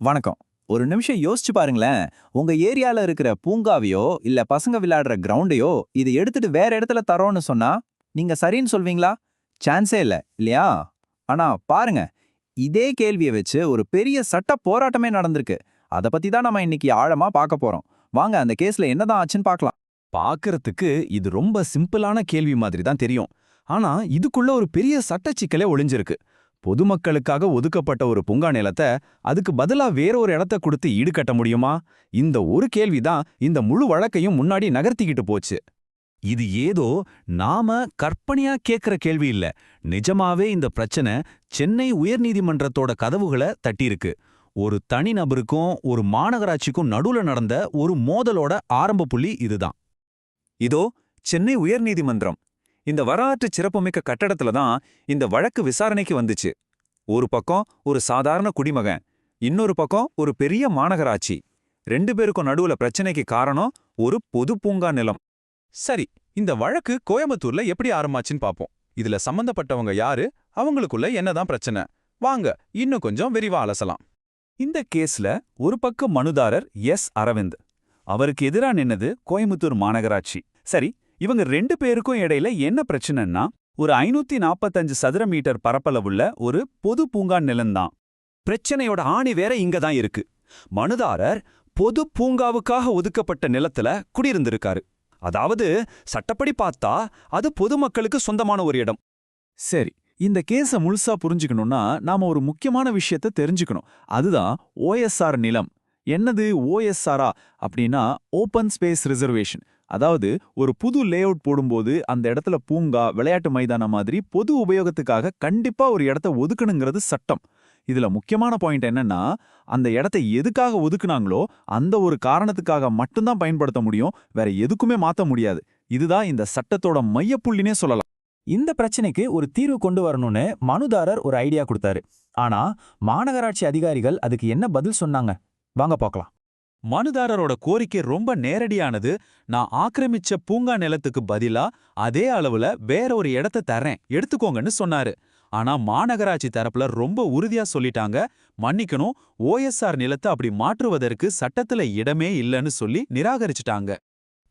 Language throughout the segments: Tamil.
வணக்கம். ஒரு நிமிஷம் யோசிச்சு பாருங்களேன். உங்க ஏரியால இருக்கிற பூங்காவையோ, இல்ல பசங்க விளையாடுற கிரவுண்டையோ, இத எடுத்துட்டு வேற இடத்துல தர்றோம்னு சொன்னா, நீங்க சரின்னு சொல்வீங்களா? சான்ஸே இல்ல, இல்லையா? ஆனா பாருங்க, இதே கேள்விய வச்சு ஒரு பெரிய சட்ட போராட்டமே நடந்திருக்கு. அத பத்தி தான் நம்ம இன்னைக்கு ஆழமா பார்க்க போறோம். வாங்க அந்த கேஸ்ல என்னதான் ஆச்சுன்னு பார்க்கலாம். பாக்குறதுக்கு இது ரொம்ப சிம்பிளான கேள்வி மாதிரி தான் தெரியும். ஆனா இதுக்குள்ள ஒரு பெரிய சட்ட சிக்கலே ஒளிஞ்சிருக்கு. பொதுமக்களுக்காக ஒதுக்கப்பட்ட ஒரு பூங்கா நிலத்தை அதுக்கு பதிலா வேற ஒரு இடத்த கொடுத்து ஈடுகட்ட முடியுமா? இந்த ஒரு கேள்விதான் இந்த முழு வழக்கையும் முன்னாடி நகர்த்திக்கிட்டு போச்சு. இது ஏதோ நாம கற்பனையா கேக்குற கேள்வி இல்ல. நிஜமாவே இந்த பிரச்சனை சென்னை உயர்நீதிமன்றத்தோட கதவுகளை தட்டியிருக்கு. ஒரு தனிநபருக்கும் ஒரு மாநகராட்சிக்கும் நடுவுல நடந்த ஒரு மோதலோட ஆரம்ப புள்ளி இதுதான். இதோ சென்னை உயர்நீதிமன்றம். இந்த வரலாற்று சிறப்புமிக்க கட்டடத்துல தான் இந்த வழக்கு விசாரணைக்கு வந்துச்சு. ஒரு பக்கம் ஒரு சாதாரண குடிமகன், இன்னொரு பக்கம் ஒரு பெரிய மாநகராட்சி. ரெண்டு பேருக்கும் நடுவுல பிரச்சனைக்கு காரணம் ஒரு பொது பூங்கா நிலம். சரி, இந்த வழக்கு கோயம்புத்தூர்ல எப்படி ஆரம்பிச்சுன்னு பாப்போம். இதுல சம்பந்தப்பட்டவங்க யாரு, அவங்களுக்குள்ள என்னதான் பிரச்சனை? வாங்க இன்னும் கொஞ்சம் விரிவா அலசலாம். இந்த கேஸ்ல ஒரு பக்கம் மனுதாரர் அரவிந்த். அவருக்கு எதிரா நின்னது கோயம்புத்தூர் மாநகராட்சி. சரி, இவங்க ரெண்டு பேருக்கும் இடையில என்ன பிரச்சனைன்னா, ஒரு 545 சதுர மீட்டர் பரப்பளவுள்ள ஒரு பொது பூங்கா நிலம்தான். பிரச்சனையோட ஆணி வேற இங்க தான் இருக்கு. மனுதாரர் பொது பூங்காவுக்காக ஒதுக்கப்பட்ட நிலத்துல குடியிருந்திருக்காரு. அதாவது சட்டப்படி பார்த்தா அது பொதுமக்களுக்கு சொந்தமான ஒரு இடம். சரி, இந்த கேஸ முழுசா புரிஞ்சுக்கணும்னா நாம ஒரு முக்கியமான விஷயத்தை தெரிஞ்சுக்கணும். அதுதான் ஓஎஸ்ஆர் நிலம். என்னது ஓஎஸ்ஆரா அப்படின்னா ஓபன் ஸ்பேஸ் ரிசர்வேஷன். அதாவது ஒரு புது லேஅவுட் போடும்போது அந்த இடத்துல பூங்கா, விளையாட்டு மைதானம் மாதிரி பொது உபயோகத்துக்காக கண்டிப்பா ஒரு இடத்த ஒதுக்கணுங்கிறது சட்டம். இதுல முக்கியமான பாயிண்ட் என்னன்னா, அந்த இடத்தை எதுக்காக ஒதுக்குனாங்களோ அந்த ஒரு காரணத்துக்காக மட்டும்தான் பயன்படுத்த முடியும், வேற எதுக்குமே மாத்த முடியாது. இதுதான் இந்த சட்டத்தோட மையப்புள்ளினே சொல்லலாம். இந்த பிரச்சனைக்கு ஒரு தீர்வு கொண்டு வரணும்னு மனுதாரர் ஒரு ஐடியா கொடுத்தாரு. ஆனா மாநகராட்சி அதிகாரிகள் அதுக்கு என்ன பதில் சொன்னாங்க? வாங்க பார்க்கலாம். மனுதாரரோட கோரிக்கை ரொம்ப நேரடியானது. நான் ஆக்கிரமிச்ச பூங்கா நிலத்துக்கு பதிலா அதே அளவுல வேற ஒரு இடத்த தர்றேன், எடுத்துக்கோங்கன்னு சொன்னாரு. ஆனா மாநகராட்சி தரப்புல ரொம்ப உறுதியா சொல்லிட்டாங்க, மன்னிக்கணும், ஓஎஸ்ஆர் நிலத்தை அப்படி மாற்றுவதற்கு சட்டத்துல இடமே இல்லைன்னு சொல்லி நிராகரிச்சுட்டாங்க.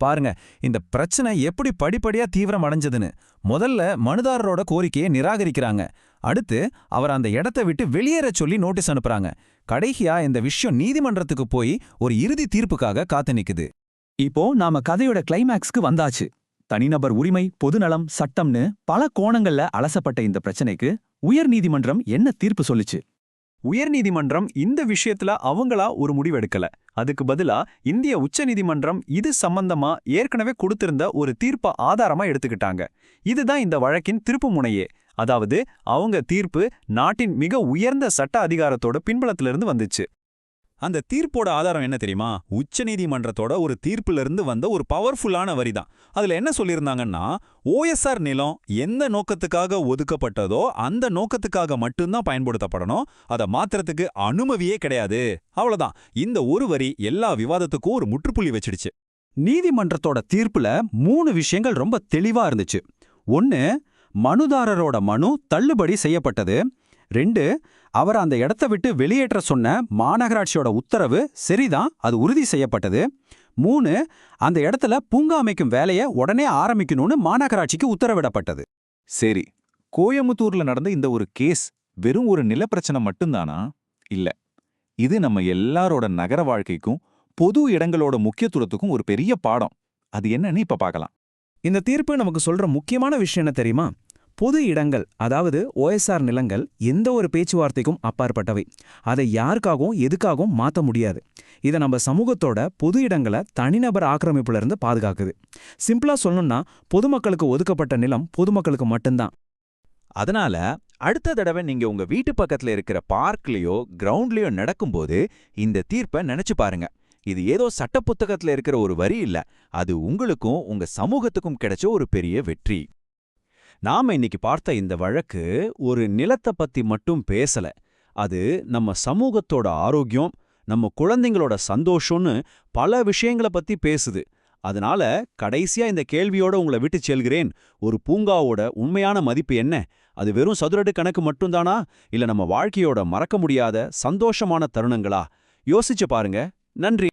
பாருங்க, இந்த பிரச்சனை எப்படி படிப்படியா தீவிரம் அடைஞ்சதுன்னு. முதல்ல மனுதாரரோட கோரிக்கையை நிராகரிக்கிறாங்க. அடுத்து அவர் அந்த இடத்தை விட்டு வெளியேற சொல்லி நோட்டீஸ் அனுப்புறாங்க. கடைசியா இந்த விஷயம் நீதிமன்றத்துக்கு போய் ஒரு இறுதி தீர்ப்புக்காக காத்து நிக்குது. இப்போ நாம கதையோட கிளைமேக்ஸ்க்கு வந்தாச்சு. தனிநபர் உரிமை, பொதுநலம், சட்டம்னு பல கோணங்கள்ல அலசப்பட்ட இந்த பிரச்சனைக்கு உயர்நீதிமன்றம் என்ன தீர்ப்பு சொல்லுச்சு? உயர்நீதிமன்றம் இந்த விஷயத்துல அவங்களா ஒரு முடிவெடுக்கல. அதுக்கு பதிலா இந்திய உச்சநீதிமன்றம் இது சம்பந்தமா ஏற்கனவே கொடுத்திருந்த ஒரு தீர்ப்ப ஆதாரமா எடுத்துக்கிட்டாங்க. இதுதான் இந்த வழக்கின் திருப்பு முனையே. அதாவது அவங்க தீர்ப்பு நாட்டின் மிக உயர்ந்த சட்ட அதிகாரத்தோட பின்புலத்திலிருந்து வந்துச்சு. அந்த தீர்ப்போட ஆதாரம் என்ன தெரியுமா? உச்சநீதிமன்றத்தோட ஒரு தீர்ப்புல இருந்து வந்த ஒரு பவர்ஃபுல்லான வரிதான். அதுல என்ன சொல்லியிருந்தாங்கன்னா, ஓஎஸ்ஆர் நிலம் எந்த நோக்கத்துக்காக ஒதுக்கப்பட்டதோ அந்த நோக்கத்துக்காக மட்டும்தான் பயன்படுத்தப்படணும், அதை மாத்திரத்துக்கு அனுமதியே கிடையாது. அவ்வளவுதான். இந்த ஒரு வரி எல்லா விவாதத்துக்கும் ஒரு முற்றுப்புள்ளி வச்சிடுச்சு. நீதிமன்றத்தோட தீர்ப்புல 3 விஷயங்கள் ரொம்ப தெளிவா இருந்துச்சு. 1, மனுதாரரோட மனு தள்ளுபடி செய்யப்பட்டது. 2, அவர் அந்த இடத்த விட்டு வெளியேற்ற சொன்ன மாநகராட்சியோட உத்தரவு சரிதான், அது உறுதி செய்யப்பட்டது. 3, அந்த இடத்துல பூங்கா அமைக்கும் வேலையை உடனே ஆரம்பிக்கணும்னு மாநகராட்சிக்கு உத்தரவிடப்பட்டது. சரி, கோயமுத்தூர்ல நடந்த இந்த ஒரு கேஸ் வெறும் ஒரு நிலப்பிரச்சனை மட்டும்தானா? இல்ல, இது நம்ம எல்லாரோட நகர வாழ்க்கைக்கும் பொது இடங்களோட முக்கியத்துவத்துக்கும் ஒரு பெரிய பாடம். அது என்னன்னு இப்ப பார்க்கலாம். இந்த தீர்ப்பு நமக்கு சொல்ற முக்கியமான விஷயம் என்ன தெரியுமா? பொது இடங்கள், அதாவது ஓஎஸ்ஆர் நிலங்கள் எந்த ஒரு பேச்சுவார்த்தைக்கும் அப்பாற்பட்டவை. அதை யாருக்காகவும் எதுக்காகவும் மாற்ற முடியாது. இதை நம்ம சமூகத்தோட பொது இடங்களை தனிநபர் ஆக்கிரமிப்புல இருந்து பாதுகாக்குது. சிம்பிளா சொல்லணும்னா, பொதுமக்களுக்கு ஒதுக்கப்பட்ட நிலம் பொதுமக்களுக்கு மட்டும்தான். அதனால அடுத்த தடவை நீங்க உங்க வீட்டு பக்கத்துல இருக்கிற பார்க்லயோ கிரவுண்ட்லயோ நடக்கும்போது இந்த தீர்ப்பை நினைச்சு பாருங்க. இது ஏதோ சட்ட புத்தகத்துல இருக்கிற ஒரு வரி இல்ல, அது உங்களுக்கும் உங்க சமூகத்துக்கும் கிடைச்ச ஒரு பெரிய வெற்றி. நாம இன்னைக்கு பார்த்த இந்த வழக்கு ஒரு நிலத்தை பத்தி மட்டும் பேசல. அது நம்ம சமூகத்தோட ஆரோக்கியம், நம்ம குழந்தைங்களோட சந்தோஷம்னு பல விஷயங்களை பத்தி பேசுது. அதனால கடைசியா இந்த கேள்வியோட உங்களை விட்டு செல்கிறேன். ஒரு பூங்காவோட உண்மையான மதிப்பு என்ன? அது வெறும் சதுரடி கணக்கு மட்டும்தானா, இல்ல நம்ம வாழ்க்கையோட மறக்க முடியாத சந்தோஷமான தருணங்களா? யோசிச்சு பாருங்க. நன்றி.